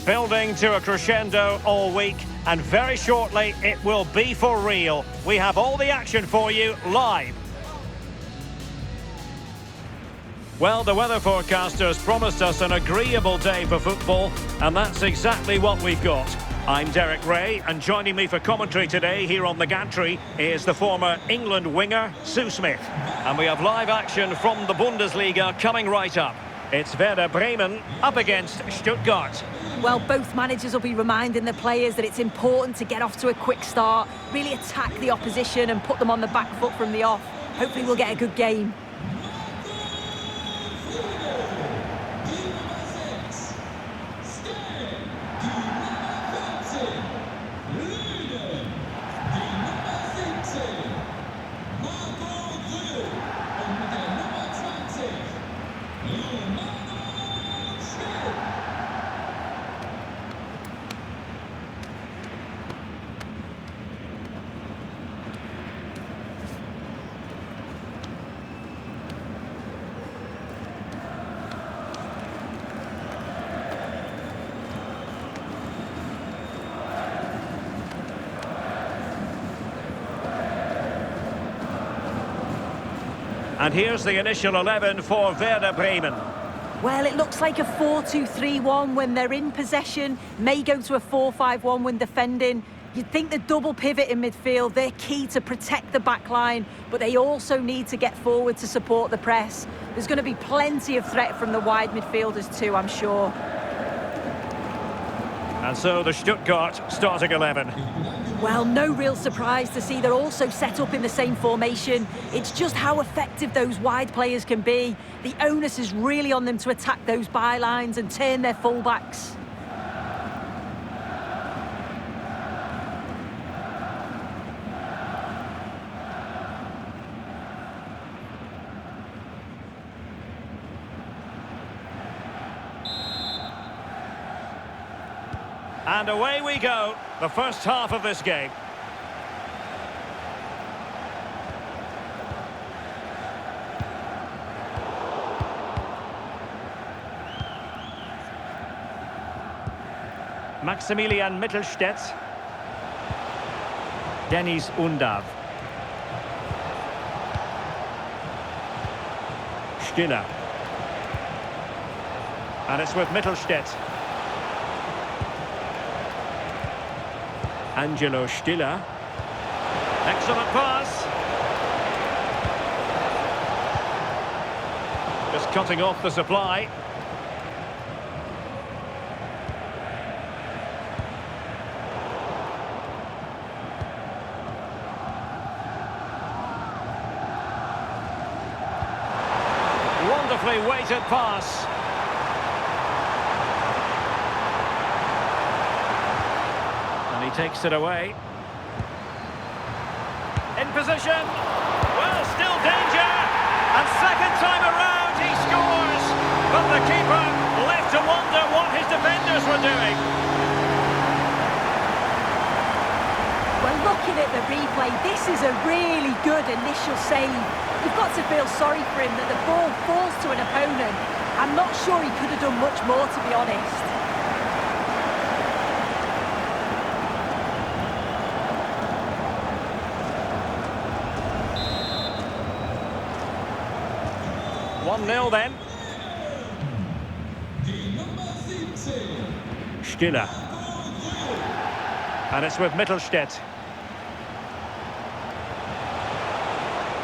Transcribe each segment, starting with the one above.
Building to a crescendo all week, and very shortly it will be for real. We have all the action for you live. Well, the weather forecasters promised us an agreeable day for football, and that's exactly what we've got. I'm Derek Ray, and joining me for commentary today here on the gantry is the former England winger, Sue Smith. And we have live action from the Bundesliga coming right up. It's Werder Bremen up against Stuttgart. Well, both managers will be reminding the players that it's important to get off to a quick start, really attack the opposition and put them on the back foot from the off. Hopefully we'll get a good game. And here's the initial 11 for Werder Bremen. Well, it looks like a 4-2-3-1 when they're in possession. May go to a 4-5-1 when defending. You'd think the double pivot in midfield, they're key to protect the back line, but they also need to get forward to support the press. There's going to be plenty of threat from the wide midfielders too, I'm sure. And so the Stuttgart starting 11. Well, no real surprise to see they're also set up in the same formation. It's just how effective those wide players can be. The onus is really on them to attack those bylines and turn their fullbacks. And away we go, the first half of this game. Maximilian Mittelstädt. Dennis Undav. Stiller. And it's with Mittelstädt. Angelo Stiller. Excellent pass. Just cutting off the supply. Wonderfully weighted pass. He takes it away. In position. Well, still danger. And second time around he scores. But the keeper left to wonder what his defenders were doing. Well, looking at the replay, this is a really good initial save. You've got to feel sorry for him that the ball falls to an opponent. I'm not sure he could have done much more, to be honest. Nil then. Stiller. And it's with Mittelstädt.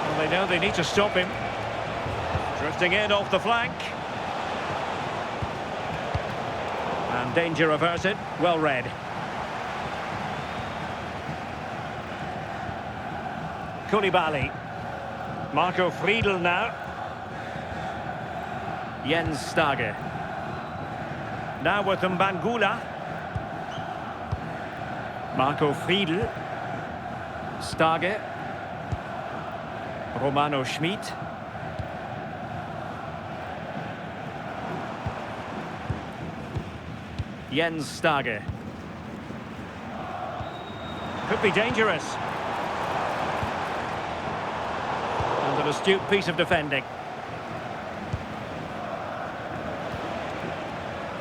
Well, they know they need to stop him. Drifting in off the flank. And danger averted. Well read. Koulibaly. Marco Friedl now. Jens Stage. Now with Mbangula. Marco Friedl. Stage. Romano Schmid. Jens Stage. Could be dangerous. And an astute piece of defending.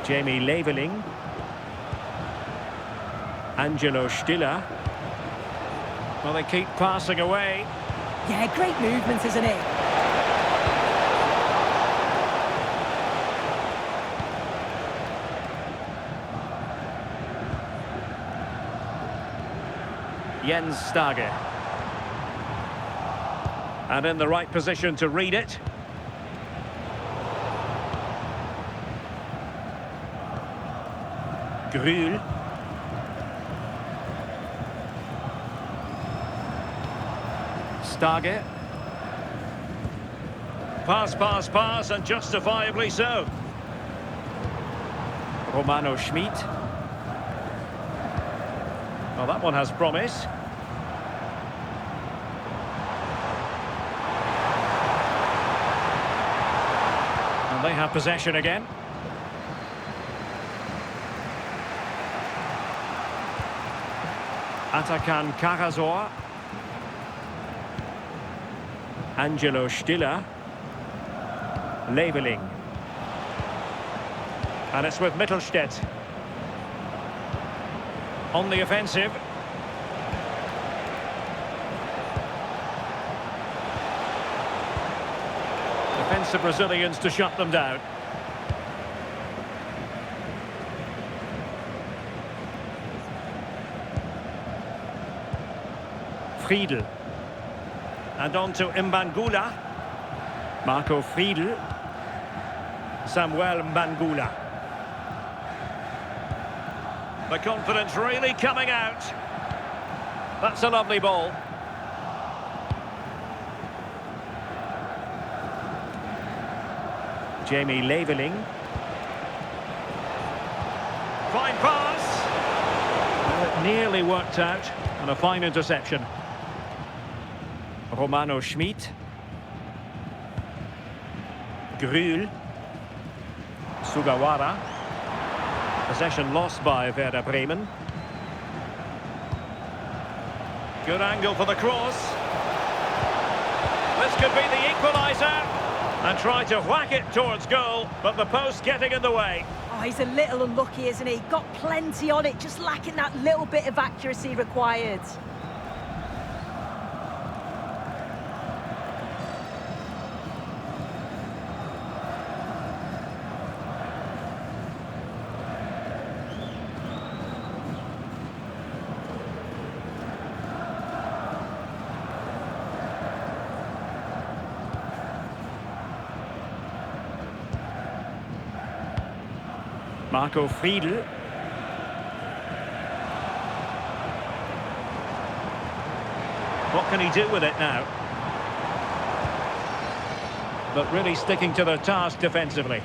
Jamie Leveling. Angelo Stiller. Well, they keep passing away. Yeah, great movement, isn't it? Jens Stage. And in the right position to read it. Grühl. Stage. Pass, and justifiably so. Romano Schmid. Well, that one has promise. And they have possession again. Atakan Karasor. Angelo Stiller. Leveling. And it's with Mittelstädt. On the offensive. Defensive Brazilians to shut them down. Friedel. And on to Mbangula. Marco Friedel. Samuel Mbangula. The confidence really coming out. That's a lovely ball. Jamie Leveling. Fine pass. Well, it nearly worked out. And a fine interception. Romano Schmid. Grühl. Sugawara. Possession lost by Werder Bremen. Good angle for the cross. This could be the equaliser. And try to whack it towards goal, but the post getting in the way. Oh, he's a little unlucky, isn't he? Got plenty on it, just lacking that little bit of accuracy required. Marco Friedel. What can he do with it now? But really sticking to their task defensively.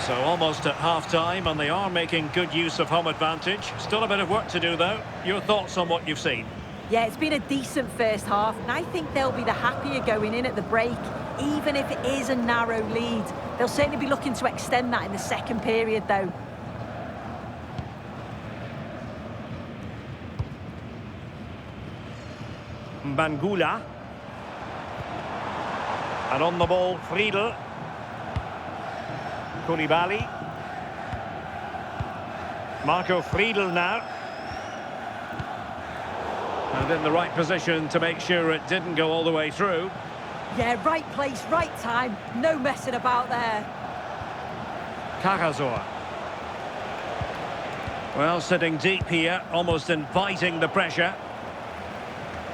So almost at half-time, and they are making good use of home advantage. Still a bit of work to do, though. Your thoughts on what you've seen? Yeah, it's been a decent first half, and I think they'll be the happier going in at the break. Even if it is a narrow lead, they'll certainly be looking to extend that in the second period, though. Mbangula. And on the ball, Friedel. Koulibaly. Marco Friedel now. And in the right position to make sure it didn't go all the way through. Yeah, right place, right time. No messing about there. Karasor. Well, sitting deep here, almost inviting the pressure.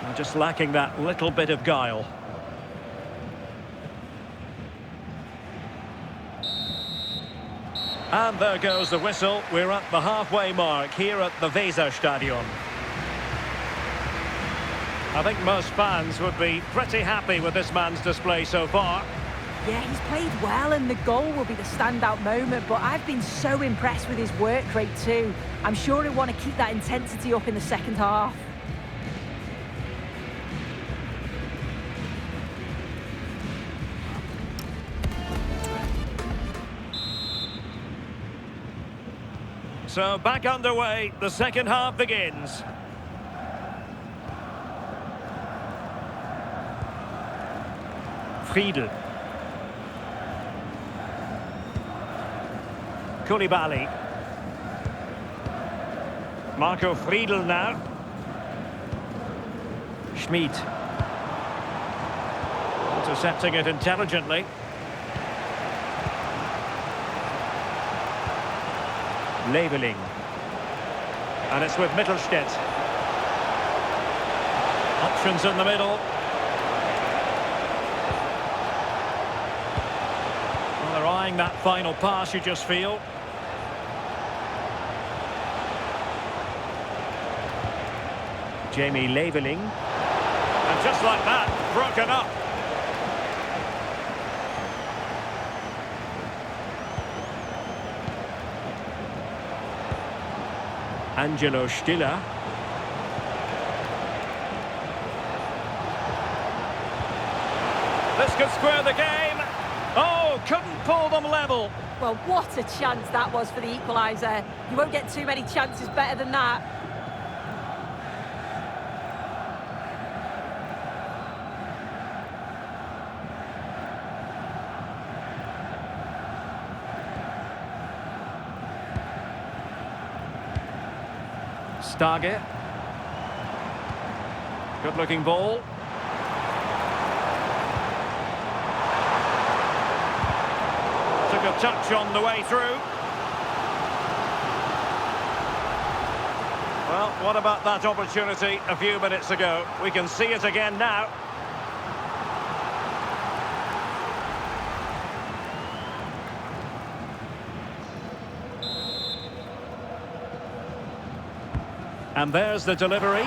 And just lacking that little bit of guile. And there goes the whistle. We're at the halfway mark here at the Weserstadion. I think most fans would be pretty happy with this man's display so far. Yeah, he's played well, and the goal will be the standout moment, but I've been so impressed with his work rate too. I'm sure he'll want to keep that intensity up in the second half. So back underway, the second half begins. Friedel. Koulibaly. Marco Friedl now. Schmid. Intercepting it intelligently. Leveling. And it's with Mittelstädt. Options in the middle. Well, they're eyeing that final pass, you just feel. Jamie Leveling. And just like that, broken up. Angelo Stiller. This could square the game. Oh, couldn't pull them level. Well, what a chance that was for the equaliser. You won't get too many chances better than that. Stage. Good looking ball. Took a touch on the way through. Well, what about that opportunity a few minutes ago? We can see it again now. And there's the delivery.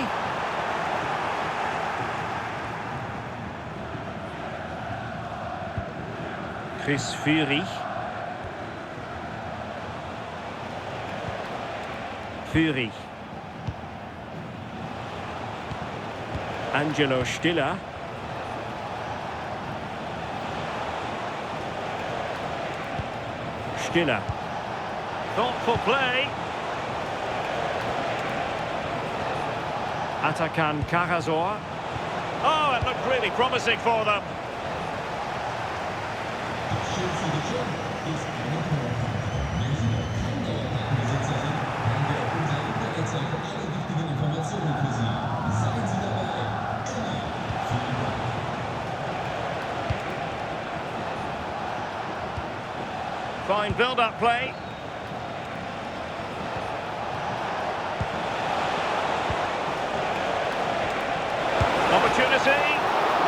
Chris Führig. Führig. Angelo Stiller. Stiller. Thoughtful play. Atakan Karasor. Oh, it looked really promising for them. Fine build-up play. Opportunity.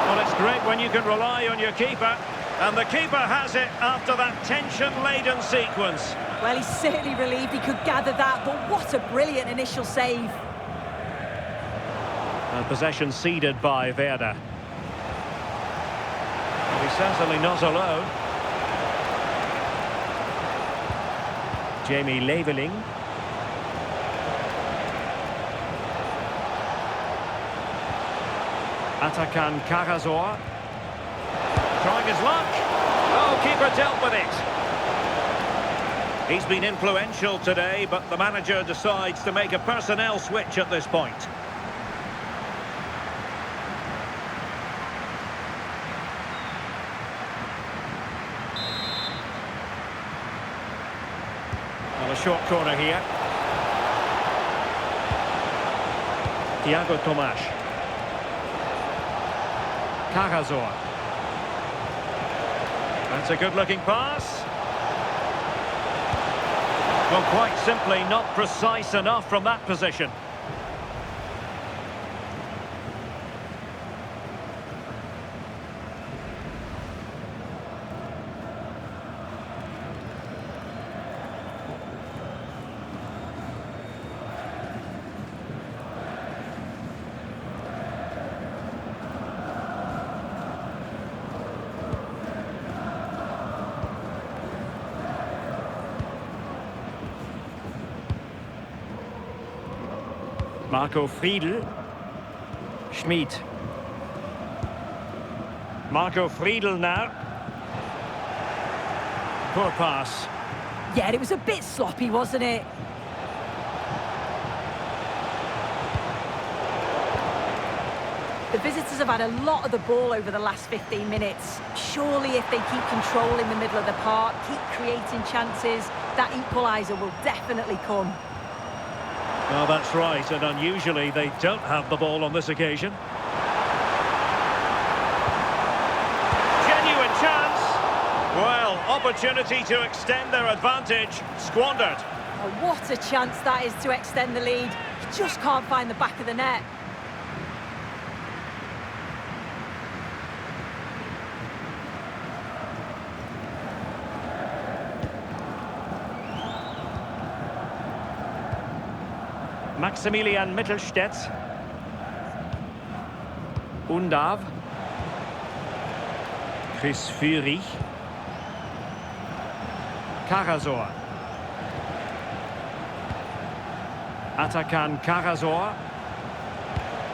Well, it's great when you can rely on your keeper. And the keeper has it after that tension-laden sequence. Well, he's certainly relieved he could gather that, but what a brilliant initial save. And possession ceded by Werder. Well, he's certainly not alone. Jamie Leveling. Atakan Karasor. Trying his luck. Oh, keeper dealt with it. He's been influential today, but the manager decides to make a personnel switch at this point. Well, a short corner here. Thiago Tomas. Karasor. That's a good-looking pass. Well, quite simply not precise enough from that position. Marco Friedl. Schmid. Marco Friedl now. Poor pass. Yeah, it was a bit sloppy, wasn't it? The visitors have had a lot of the ball over the last 15 minutes. Surely if they keep control in the middle of the park, keep creating chances, that equaliser will definitely come. Well, that's right, and unusually they don't have the ball on this occasion. Genuine chance. Well, opportunity to extend their advantage, squandered. Oh, what a chance that is to extend the lead. You just can't find the back of the net. Maximilian Mittelstädt. Undav. Chris Führig. Karasor. Atakan Karasor.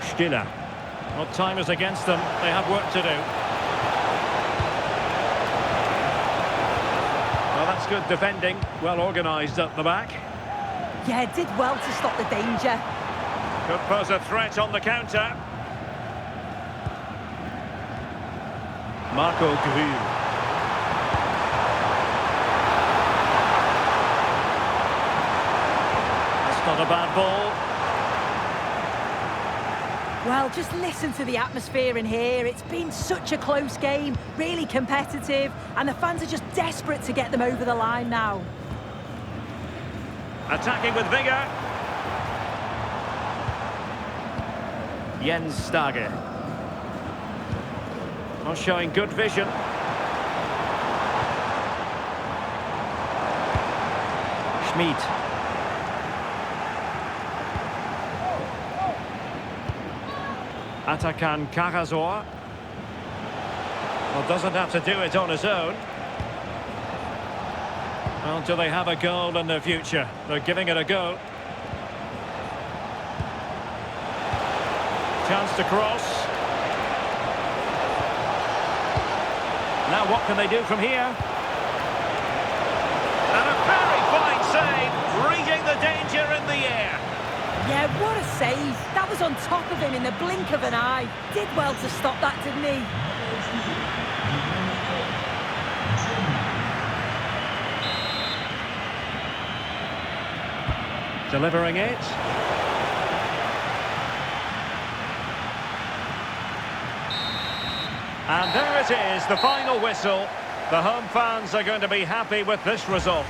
Stiller. Well, time is against them. They have work to do. Well, that's good defending. Well organised at the back. Yeah, did well to stop the danger. Could pose a threat on the counter. Marco Grü. That's not a bad ball. Well, just listen to the atmosphere in here. It's been such a close game, really competitive, and the fans are just desperate to get them over the line now. Attacking with vigour. Jens Stage. Well, showing good vision. Schmid. Atakan Karasor. Well, doesn't have to do it on his own. Well, do they have a goal in their future? They're giving it a go. Chance to cross. Now what can they do from here? And a very fine save, reading the danger in the air. Yeah, what a save. That was on top of him in the blink of an eye. Did well to stop that, didn't he? Delivering it. And there it is, the final whistle. The home fans are going to be happy with this result.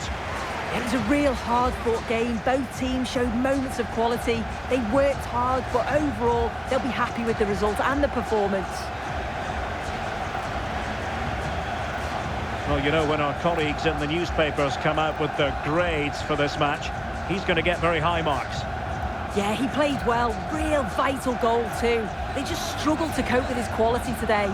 It was a real hard-fought game. Both teams showed moments of quality. They worked hard, but overall, they'll be happy with the result and the performance. Well, you know, when our colleagues in the newspapers come out with their grades for this match, he's going to get very high marks. Yeah, he played well. Real vital goal too. They just struggled to cope with his quality today.